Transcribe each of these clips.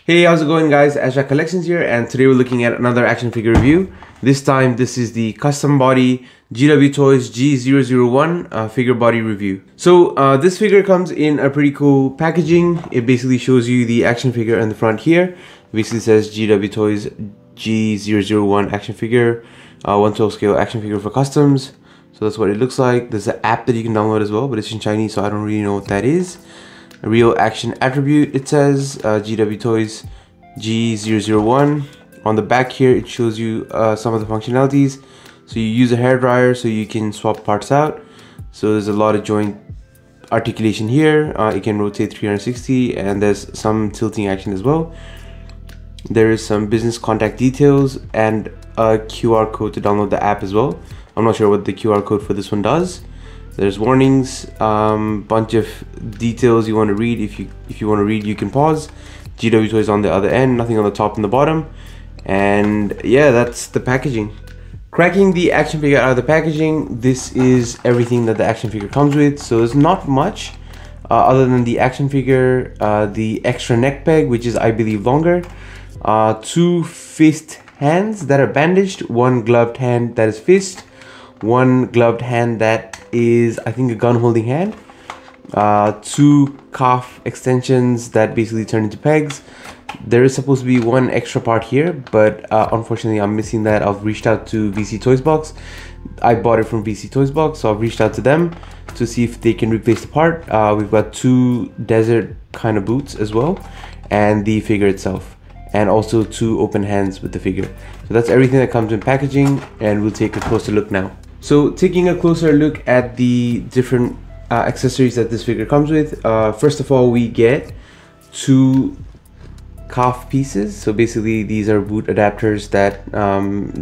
Hey, how's it going guys? Ashak Collections here, and today we're looking at another action figure review. This time this is the custom body GWToys G001 figure body review. So this figure comes in a pretty cool packaging. It basically shows you the action figure in the front here. It basically says GWToys G001 action figure, 1/12 scale action figure for customs. So that's what it looks like. There's an app that you can download as well, but it's in Chinese, so I don't really know what that is. A real action attribute, it says GWToys G001. On the back here, it shows you some of the functionalities. So you use a hairdryer so you can swap parts out. So there's a lot of joint articulation here. It can rotate 360, and there's some tilting action as well. There is some business contact details and a QR code to download the app as well. I'm not sure what the QR code for this one does. There's warnings, bunch of details you want to read. If you want to read, you can pause. GWToys on the other end, nothing on the top and the bottom. And yeah, that's the packaging. Cracking the action figure out of the packaging, this is everything that the action figure comes with. So there's not much other than the action figure, the extra neck peg, which is I believe longer, 2 fist hands that are bandaged, 1 gloved hand that is fist, 1 gloved hand that is I think a gun holding hand, 2 calf extensions that basically turn into pegs. There is supposed to be 1 extra part here, but unfortunately I'm missing that. I've reached out to VToys box. I bought it from VToys box, so I've reached out to them to see if they can replace the part. We've got 2 desert kind of boots as well, and the figure itself, and also 2 open hands with the figure. So that's everything that comes in packaging, and we'll take a closer look now. So taking a closer look at the different accessories that this figure comes with, first of all we get 2 calf pieces. So basically these are boot adapters that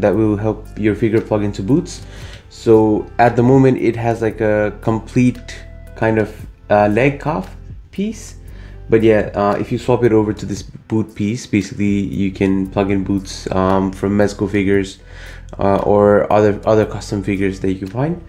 that will help your figure plug into boots. So at the moment it has like a complete kind of leg calf piece, but yeah, if you swap it over to this boot piece, basically you can plug in boots from Mezco figures or other custom figures that you can find.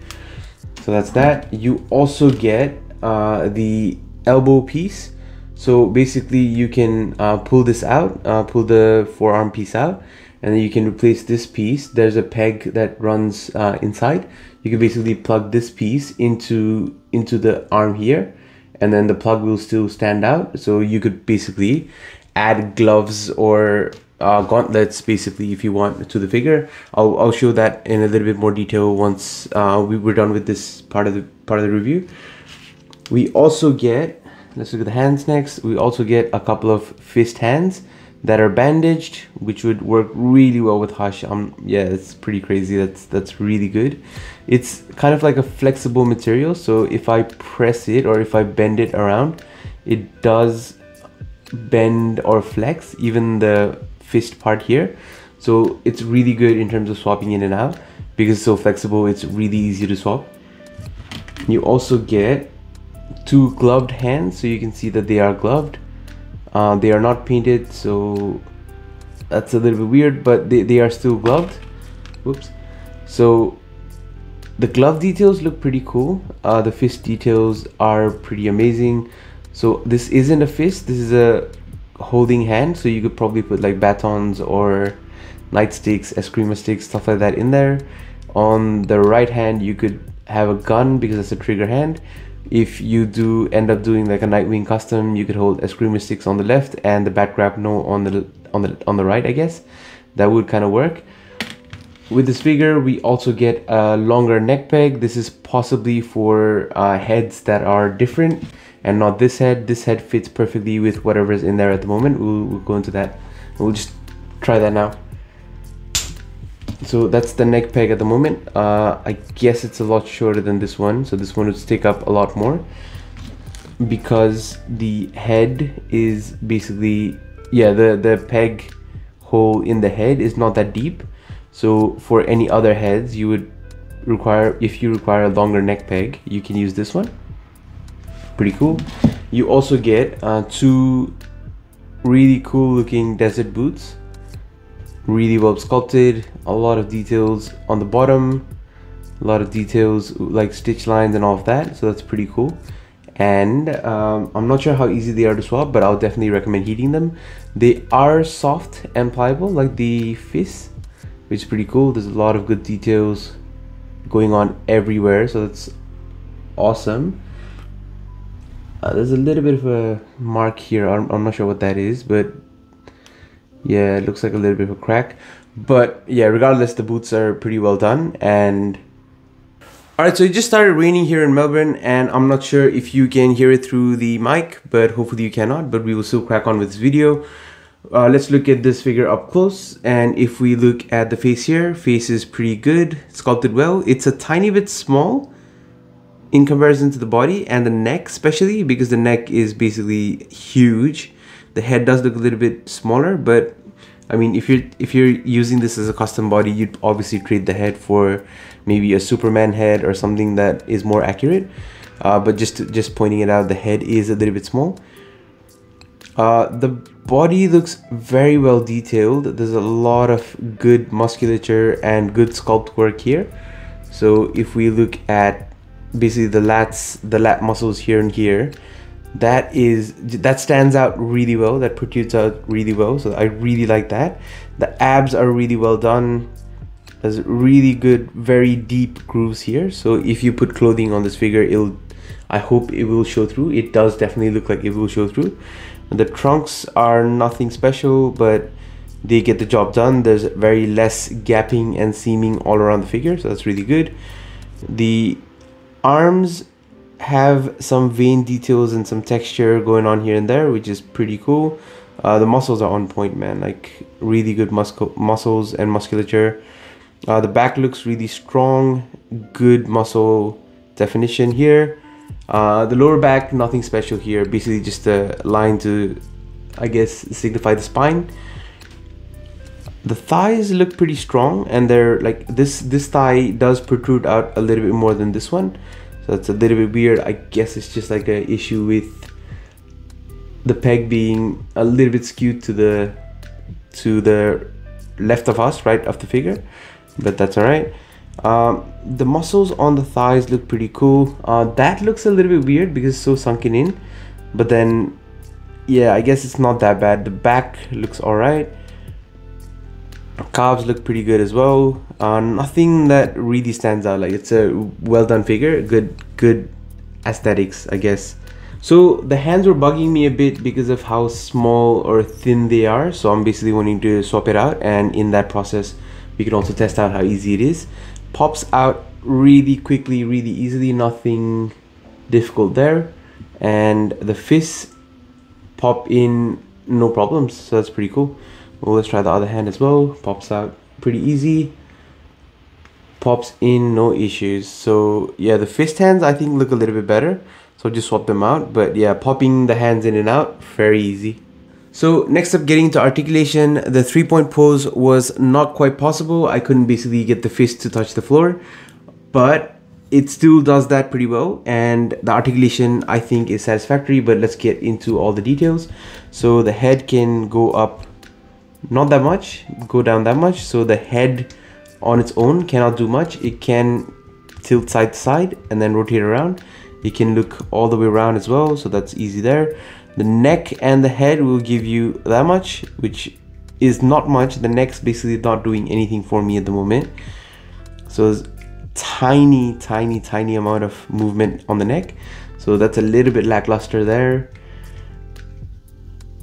So that's that. You also get the elbow piece. So basically you can pull this out, pull the forearm piece out, and then you can replace this piece. There's a peg that runs inside. You can basically plug this piece into the arm here, and then the plug will still stand out. So you could basically add gloves or gauntlets basically if you want to the figure. I'll show that in a little bit more detail once we're done with this part of the review. We also get, let's look at the hands next. We also get a couple of fist hands that are bandaged, which would work really well with Hush. Yeah, it's pretty crazy. That's really good. It's kind of like a flexible material, so if I press it or if I bend it around, it does bend or flex, even the fist part here. So it's really good in terms of swapping in and out because it's so flexible. It's really easy to swap. You also get 2 gloved hands, so you can see that they are gloved. They are not painted, so that's a little bit weird, but they are still gloved. Whoops. So the glove details look pretty cool. The fist details are pretty amazing. So this isn't a fist, this is a holding hand, so you could probably put like batons or nightsticks, eskrima sticks, stuff like that in there. On the right hand you could have a gun because it's a trigger hand. If you do end up doing like a Nightwing custom, you could hold eskrima sticks on the left and the bat grapno on the right, I guess. That would kind of work. With this figure we also get a longer neck peg. This is possibly for heads that are different and not this head. This head fits perfectly with whatever's in there at the moment. We'll go into that. We'll just try that now. So that's the neck peg at the moment. I guess it's a lot shorter than this one, so this one would stick up a lot more because the head is basically, yeah, the peg hole in the head is not that deep. So for any other heads you would require, if you require a longer neck peg, you can use this one. Pretty cool. You also get 2 really cool looking desert boots, really well sculpted, a lot of details on the bottom, a lot of details like stitch lines and all of that, so that's pretty cool. and I'm not sure how easy they are to swap, but I'll definitely recommend heating them. They are soft and pliable like the fist, which is pretty cool. There's a lot of good details going on everywhere, so that's awesome. There's a little bit of a mark here. I'm not sure what that is, but yeah, it looks like a little bit of a crack. But yeah, regardless, the boots are pretty well done. And alright, so it just started raining here in Melbourne, and I'm not sure if you can hear it through the mic, but hopefully you cannot, but we will still crack on with this video. Let's look at this figure up close, and if we look at the face here, face is pretty good, sculpted well. It's a tiny bit small in comparison to the body and the neck, especially because the neck is basically huge. The head does look a little bit smaller, but I mean, if you're using this as a custom body, you'd obviously trade the head for maybe a Superman head or something that is more accurate. But just pointing it out, the head is a little bit small. The body looks very well detailed. There's a lot of good musculature and good sculpt work here. So if we look at basically the lat muscles here and here, that stands out really well, that protrudes out really well, so I really like that. The abs are really well done. There's really good, very deep grooves here, so if you put clothing on this figure, I hope it will show through. It does definitely look like it will show through. The trunks are nothing special, but they get the job done. There's very less gapping and seaming all around the figure, so that's really good. The arms have some vein details and some texture going on here and there, which is pretty cool. The muscles are on point, man, like really good muscles and musculature. The back looks really strong, good muscle definition here. The lower back, nothing special here, basically just a line to, I guess, signify the spine. The thighs look pretty strong, and they're like this thigh does protrude out a little bit more than this one. So that's a little bit weird. I guess it's just like an issue with the peg being a little bit skewed to the left of us, right of the figure, but that's all right. The muscles on the thighs look pretty cool. That looks a little bit weird because it's so sunken in, but then yeah, I guess it's not that bad. The back looks all right. Calves look pretty good as well. Nothing that really stands out. Like, it's a well done figure, good aesthetics, I guess. So the hands were bugging me a bit because of how small or thin they are, so I'm basically wanting to swap it out, and in that process we can also test out how easy it is. Pops out really quickly, really easily, nothing difficult there, and the fists pop in no problems, so that's pretty cool. Well, let's try the other hand as well. Pops out pretty easy, pops in no issues. So yeah, the fist hands I think look a little bit better, so just swap them out. But yeah, popping the hands in and out, very easy. So next up, getting to articulation, the 3-point pose was not quite possible. I couldn't basically get the fist to touch the floor, but it still does that pretty well, and the articulation I think is satisfactory. But let's get into all the details. So the head can go up not that much, go down that much, so the head on its own cannot do much. It can tilt side to side and then rotate around. It can look all the way around as well, so that's easy there. The neck and the head will give you that much, which is not much. The neck's basically not doing anything for me at the moment, so there's tiny amount of movement on the neck, so that's a little bit lackluster there.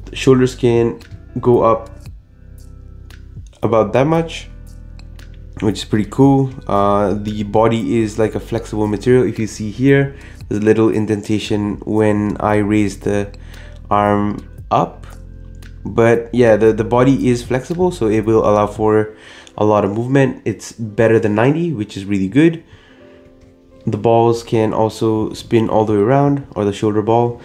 The shoulders can go up about that much, which is pretty cool. The body is like a flexible material. If you see here, there's a little indentation when I raise the arm up, but yeah, the body is flexible, so it will allow for a lot of movement. It's better than 90, which is really good. The balls can also spin all the way around, or the shoulder ball.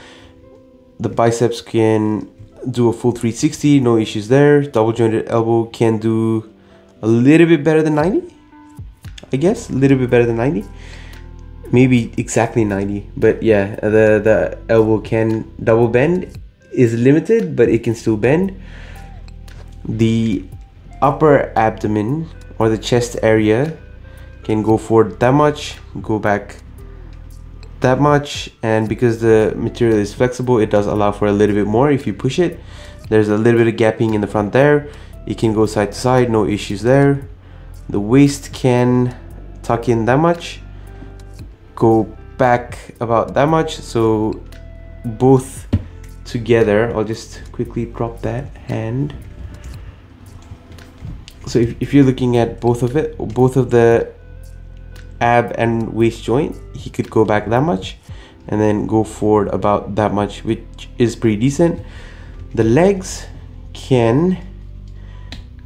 The biceps can do a full 360, no issues there. Double jointed elbow can do a little bit better than 90, I guess, a little bit better than 90, maybe exactly 90, but yeah, the elbow can double bend, is limited, but it can still bend. The upper abdomen or the chest area can go forward that much, go back that much, and because the material is flexible, it does allow for a little bit more if you push it. There's a little bit of gapping in the front there. It can go side to side, no issues there. The waist can tuck in that much, go back about that much, so both together, I'll just quickly drop that hand. So if you're looking at both of the ab and waist joint, he could go back that much and then go forward about that much, which is pretty decent. The legs can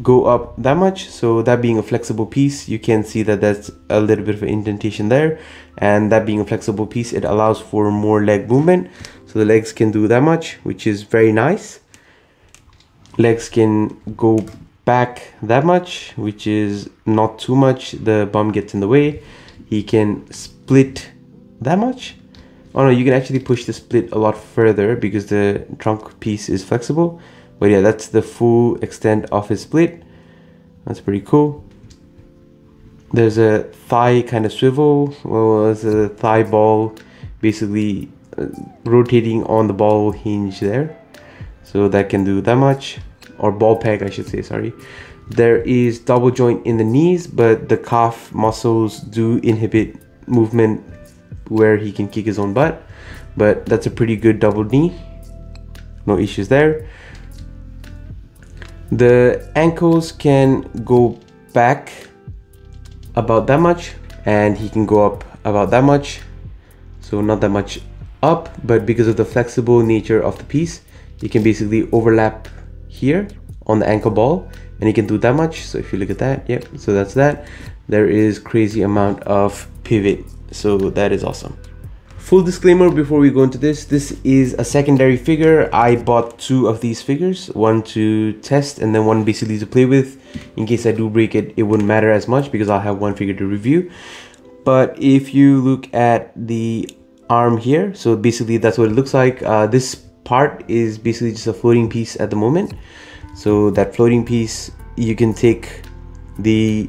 go up that much, so that being a flexible piece, you can see that that's a little bit of an indentation there, and that being a flexible piece, it allows for more leg movement, so the legs can do that much, which is very nice. Legs can go back that much, which is not too much, the bum gets in the way. He can split that much. Oh no, you can actually push the split a lot further because the trunk piece is flexible. But yeah, that's the full extent of his split. That's pretty cool. There's a thigh kind of swivel. Well, there's a thigh ball basically rotating on the ball hinge there. So that can do that much. Or ball peg, I should say, sorry. There is double joint in the knees, but the calf muscles do inhibit movement where he can kick his own butt. But that's a pretty good double knee. No issues there. The ankles can go back about that much, and he can go up about that much. So not that much up, but because of the flexible nature of the piece, you can basically overlap here on the ankle ball, and you can do that much. So if you look at that, yep, so that's that. There is crazy amount of pivot, so that is awesome. Full disclaimer before we go into this is a secondary figure. I bought 2 of these figures, one to test and then one basically to play with. In case I do break it, it wouldn't matter as much because I'll have one figure to review. But if you look at the arm here, so basically that's what it looks like. This part is basically just a floating piece at the moment. So that floating piece, you can take the,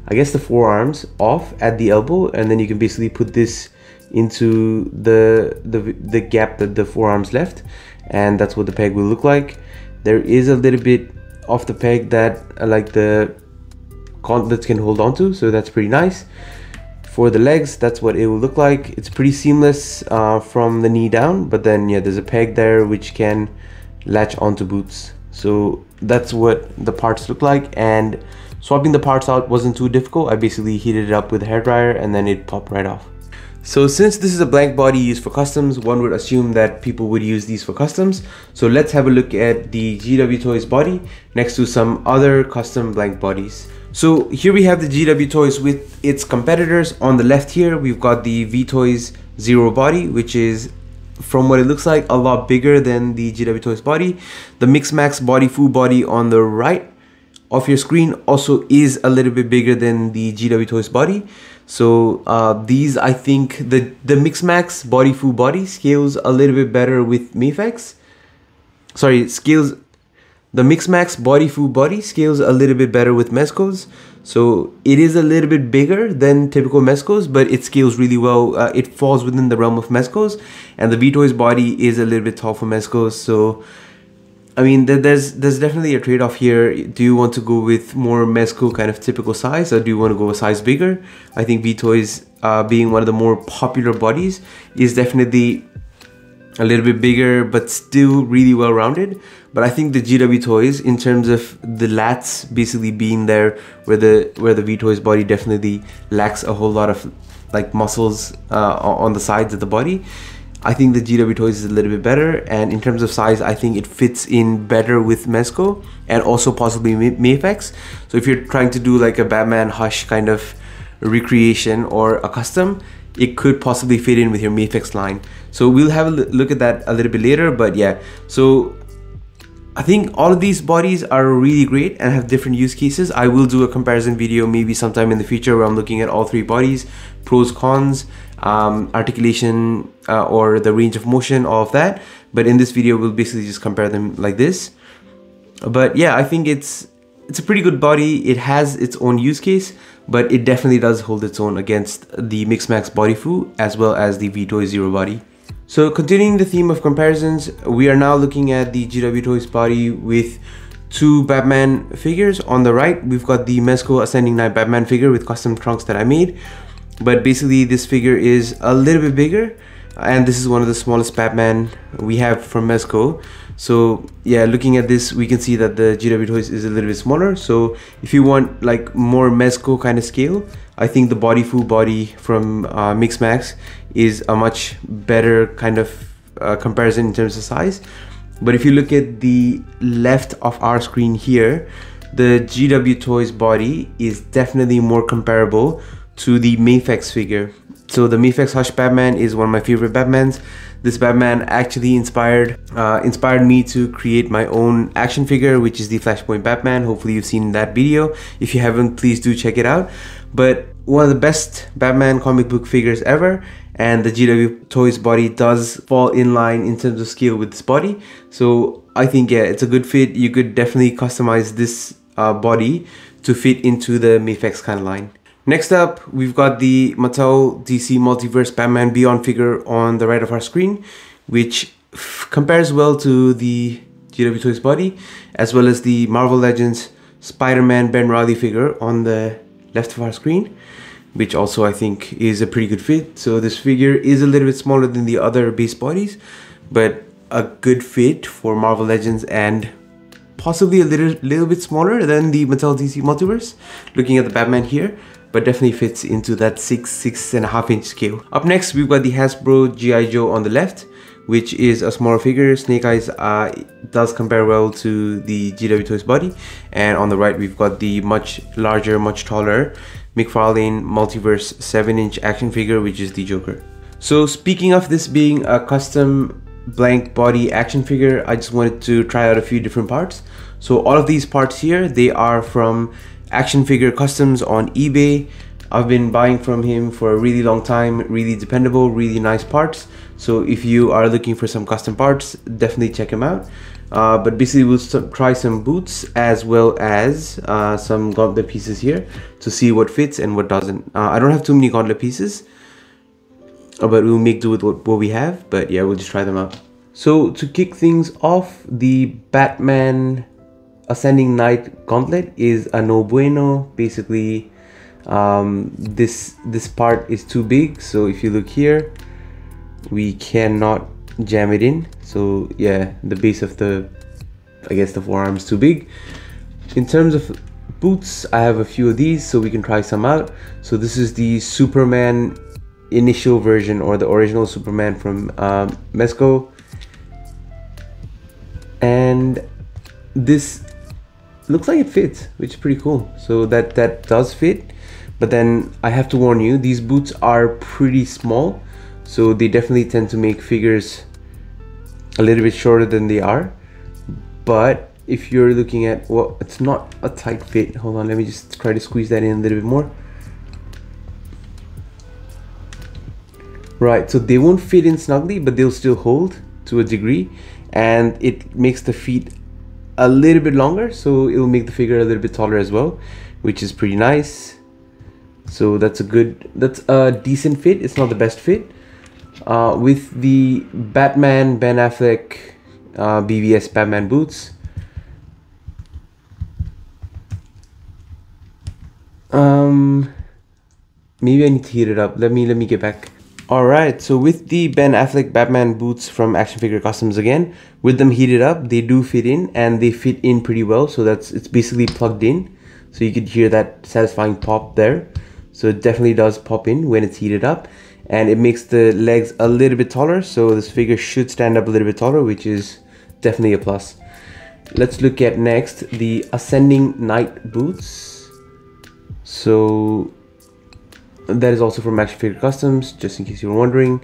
I guess the forearms off at the elbow, and then you can basically put this into the gap that the forearms left, and that's what the peg will look like. There is a little bit of the peg that like the gauntlets can hold on to, so that's pretty nice. For the legs, that's what it will look like. It's pretty seamless from the knee down, but then yeah, there's a peg there which can latch onto boots. So that's what the parts look like, and swapping the parts out wasn't too difficult. I basically heated it up with a hairdryer and then it popped right off. So since this is a blank body used for customs, one would assume that people would use these for customs. So let's have a look at the GWToys body next to some other custom blank bodies. So here we have the GWToys with its competitors. On the left here, we've got the VToys Zero body, which is, from what it looks like, a lot bigger than the GWToys body. The MixMAx body full body on the right of your screen also is a little bit bigger than the GWToys body. So these, I think the MixMAx body full body scales a little bit better with Mafex. Sorry, the MixMAx body full body scales a little bit better with Mezcos. So it is a little bit bigger than typical Mezcos, but it scales really well. It falls within the realm of Mezcos, and the VToys body is a little bit tall for Mezcos. So I mean, there's definitely a trade-off here. Do you want to go with more Mezco kind of typical size, or do you want to go a size bigger? I think VToys, being one of the more popular bodies, is definitely a little bit bigger, but still really well-rounded. But I think the GWToys, in terms of the lats basically being there, where the VToys body definitely lacks a whole lot of like muscles on the sides of the body, I think the GWToys is a little bit better, and in terms of size, I think it fits in better with Mezco and also possibly Mafex. So if you're trying to do like a Batman Hush kind of recreation or a custom, it could possibly fit in with your Mafex line. So we'll have a look at that a little bit later, but yeah. So I think all of these bodies are really great and have different use cases. I will do a comparison video maybe sometime in the future where I'm looking at all 3 bodies, pros, cons, articulation, or the range of motion, all of that. But in this video, we'll basically just compare them like this. But yeah, I think it's it's a pretty good body. It has its own use case, but it definitely does hold its own against the MixMAx body fu as well as the VToys Zero body. So continuing the theme of comparisons, we are now looking at the GWToys body with two Batman figures. On the right, we've got the Mezco Ascending Knight Batman figure with custom trunks that I made. But basically this figure is a little bit bigger, and this is one of the smallest Batman we have from Mezco. So yeah, looking at this, we can see that the GWToys is a little bit smaller. So if you want like more Mezco kind of scale, I think the body fu body from MixMAx is a much better kind of comparison in terms of size. But if you look at the left of our screen here, the GWToys body is definitely more comparable to the Mafex figure. So the Mafex Hush Batman is one of my favorite Batmans. This Batman actually inspired me to create my own action figure, which is the Flashpoint Batman. Hopefully you've seen that video. If you haven't, please do check it out. But one of the best Batman comic book figures ever, and the GWToys body does fall in line in terms of scale with this body. So I think, yeah, it's a good fit. You could definitely customize this body to fit into the Mafex kind of line. Next up, we've got the Mattel DC Multiverse Batman Beyond figure on the right of our screen, which compares well to the GWToys body, as well as the Marvel Legends Spider-Man Ben Reilly figure on the left of our screen, which also I think is a pretty good fit. So this figure is a little bit smaller than the other base bodies, but a good fit for Marvel Legends, and possibly a little bit smaller than the Mattel DC Multiverse, looking at the Batman here, but definitely fits into that 6.5 inch scale. Up next, we've got the Hasbro G.I.Joe on the left, which is a smaller figure. Snake Eyes does compare well to the GWToys body. And on the right, we've got the much larger, much taller McFarlane Multiverse 7-inch action figure, which is the Joker. So speaking of this being a custom blank body action figure, I just wanted to try out a few different parts. So all of these parts here, they are from Action Figure Customs on eBay. I've been buying from him for a really long time, really dependable, really nice parts. So if you are looking for some custom parts, definitely check him out. But basically we'll try some boots as well as some gauntlet pieces here to see what fits and what doesn't. I don't have too many gauntlet pieces, but we'll make do with what we have. But yeah, we'll just try them out. So to kick things off, the Batman Ascending Knight Gauntlet is a no bueno. Basically, this part is too big. So if you look here, we cannot jam it in. So yeah, the base of the, I guess the forearm is too big. In terms of boots, I have a few of these, so we can try some out. So this is the Superman initial version, or the original Superman from Mezco, and this looks like it fits, which is pretty cool. So that does fit, but then I have to warn you, these boots are pretty small, so they definitely tend to make figures a little bit shorter than they are. But if you're looking at, well, it's not a tight fit. Hold on, let me just try to squeeze that in a little bit more. Right, so they won't fit in snugly, but they'll still hold to a degree, and it makes the feet a little bit longer, so it will make the figure a little bit taller as well, which is pretty nice. So that's a decent fit. It's not the best fit. With the Batman Ben Affleck BVS Batman boots, maybe I need to heat it up. Let me get back. Alright, so with the Ben Affleck Batman boots from Action Figure Customs again, with them heated up, they do fit in, and they fit in pretty well. So it's basically plugged in, so you could hear that satisfying pop there. So it definitely does pop in when it's heated up, and it makes the legs a little bit taller, so this figure should stand up a little bit taller, which is definitely a plus. Let's look at next the Ascending Knight boots. So that is also from Action Figure Customs, just in case you were wondering.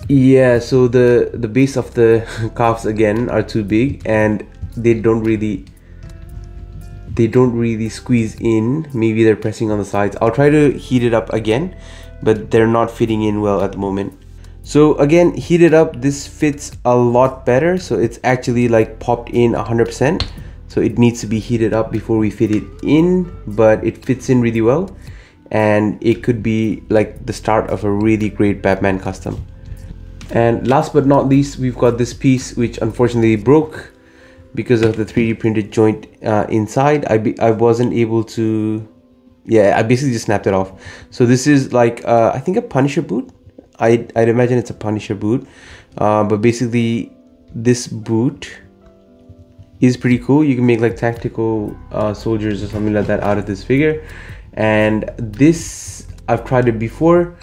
Yeah, so the base of the calves again are too big, and they don't really squeeze in. Maybe they're pressing on the sides. I'll try to heat it up again, but they're not fitting in well at the moment. So again, heated up, this fits a lot better. So it's actually like popped in 100%. so it needs to be heated up before we fit it in, but it fits in really well, and it could be like the start of a really great Batman custom. And last but not least, we've got this piece which unfortunately broke because of the 3D printed joint inside. I wasn't able to, yeah, I basically just snapped it off. So this is like I think a Punisher boot. I'd imagine it's a Punisher boot, but basically this boot is pretty cool. You can make like tactical soldiers or something like that out of this figure. And this, I've tried it before,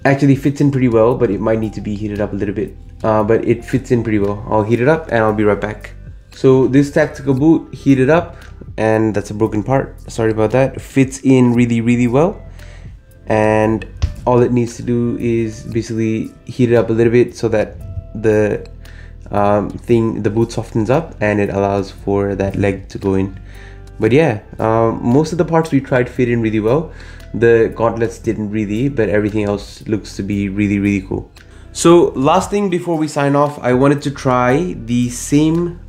actually fits in pretty well, but it might need to be heated up a little bit, but it fits in pretty well. I'll heat it up and I'll be right back. So this tactical boot heated up, and that's a broken part, sorry about that. Fits in really well, and all it needs to do is basically heat it up a little bit so that the the boot softens up and it allows for that leg to go in. But yeah, most of the parts we tried fit in really well. The gauntlets didn't really, but everything else looks to be really cool. So last thing before we sign off, I wanted to try the same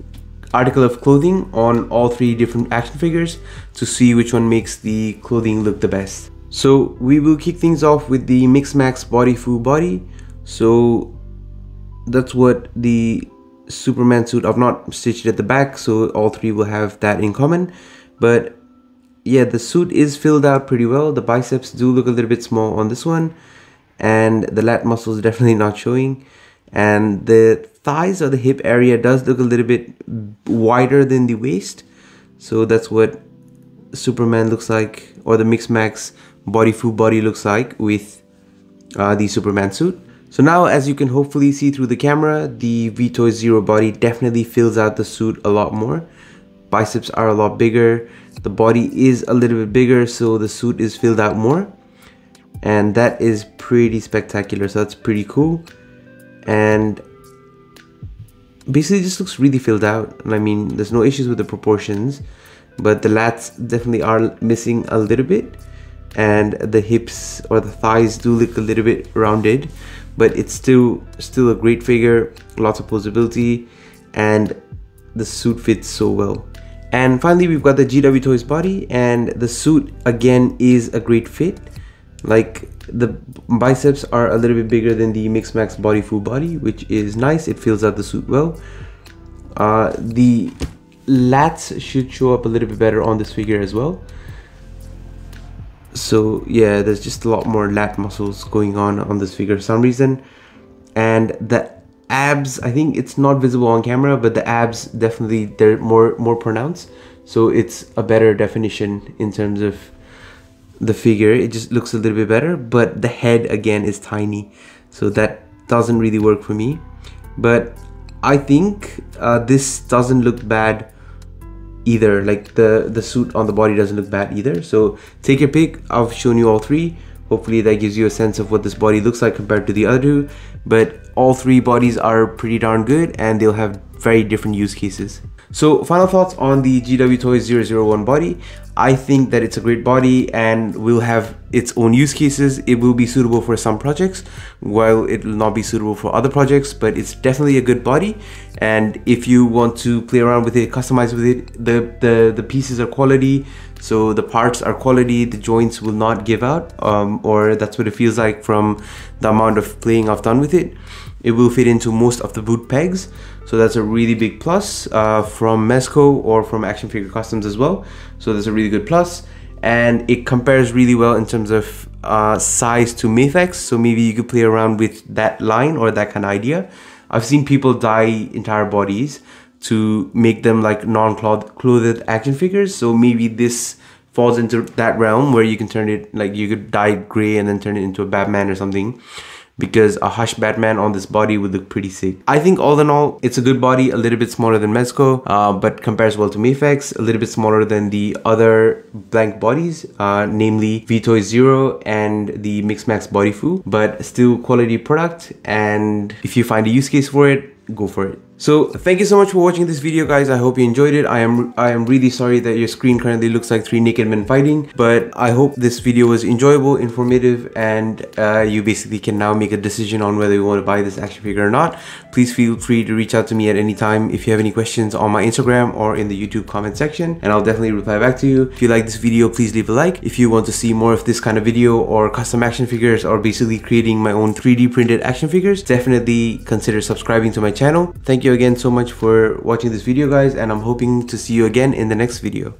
article of clothing on all 3 different action figures to see which one makes the clothing look the best. So we will kick things off with the MixMAx body foo body. So that's what the Superman suit, I've not stitched it at the back, so all 3 will have that in common. But yeah, the suit is filled out pretty well. The biceps do look a little bit small on this one, and the lat muscles definitely not showing, and the thighs or the hip area does look a little bit wider than the waist. So that's what Superman looks like, or the MixMAx body foo body looks like with the Superman suit. So now, as you can hopefully see through the camera, the VToys Zero body definitely fills out the suit a lot more. Biceps are a lot bigger, the body is a little bit bigger, so the suit is filled out more, and that is pretty spectacular. So that's pretty cool, and basically just looks really filled out. And I mean, there's no issues with the proportions, but the lats definitely are missing a little bit, and the hips or the thighs do look a little bit rounded, but it's still a great figure, lots of posability, and the suit fits so well. And finally, we've got the GWToys body, and the suit again is a great fit. Like, the biceps are a little bit bigger than the MixMAx body foo body, which is nice. It fills out the suit well. The lats should show up a little bit better on this figure as well. So yeah, there's just a lot more lat muscles going on this figure for some reason. And the abs, I think it's not visible on camera, but the abs definitely, they're more pronounced, so it's a better definition in terms of the figure. It just looks a little bit better, but the head again is tiny, so that doesn't really work for me. But I think this doesn't look bad either. Like the suit on the body doesn't look bad either. So take your pick. I've shown you all 3. Hopefully that gives you a sense of what this body looks like compared to the other 2. But all 3 bodies are pretty darn good, and they'll have very different use cases. So final thoughts on the GWToys 001 body. I think that it's a great body and will have its own use cases. It will be suitable for some projects, while it will not be suitable for other projects, but it's definitely a good body. And if you want to play around with it, customize with it, the pieces are quality, so the parts are quality, the joints will not give out, or that's what it feels like from the amount of playing I've done with it. It will fit into most of the boot pegs, so that's a really big plus from Mezco or from Action Figure Customs as well. So that's a really good plus, and it compares really well in terms of size to Mafex. So maybe you could play around with that line or that kind of idea. I've seen people dye entire bodies to make them like non-clothed action figures, so maybe this falls into that realm where you can turn it, like you could dye gray and then turn it into a Batman or something, because a Hush Batman on this body would look pretty sick. I think all in all, it's a good body, a little bit smaller than Mezco, but compares well to Mafex, a little bit smaller than the other blank bodies, namely VToys Zero and the MixMAx body foo, but still quality product, and if you find a use case for it, go for it. So thank you so much for watching this video, guys. I hope you enjoyed it. I am really sorry that your screen currently looks like 3 naked men fighting, but I hope this video was enjoyable, informative, and you basically can now make a decision on whether you want to buy this action figure or not. Please feel free to reach out to me at any time if you have any questions on my Instagram or in the YouTube comment section, and I'll definitely reply back to you. If you like this video, please leave a like. If you want to see more of this kind of video or custom action figures or basically creating my own 3D printed action figures, definitely consider subscribing to my channel. Thank you again so much for watching this video, guys, and I'm hoping to see you again in the next video.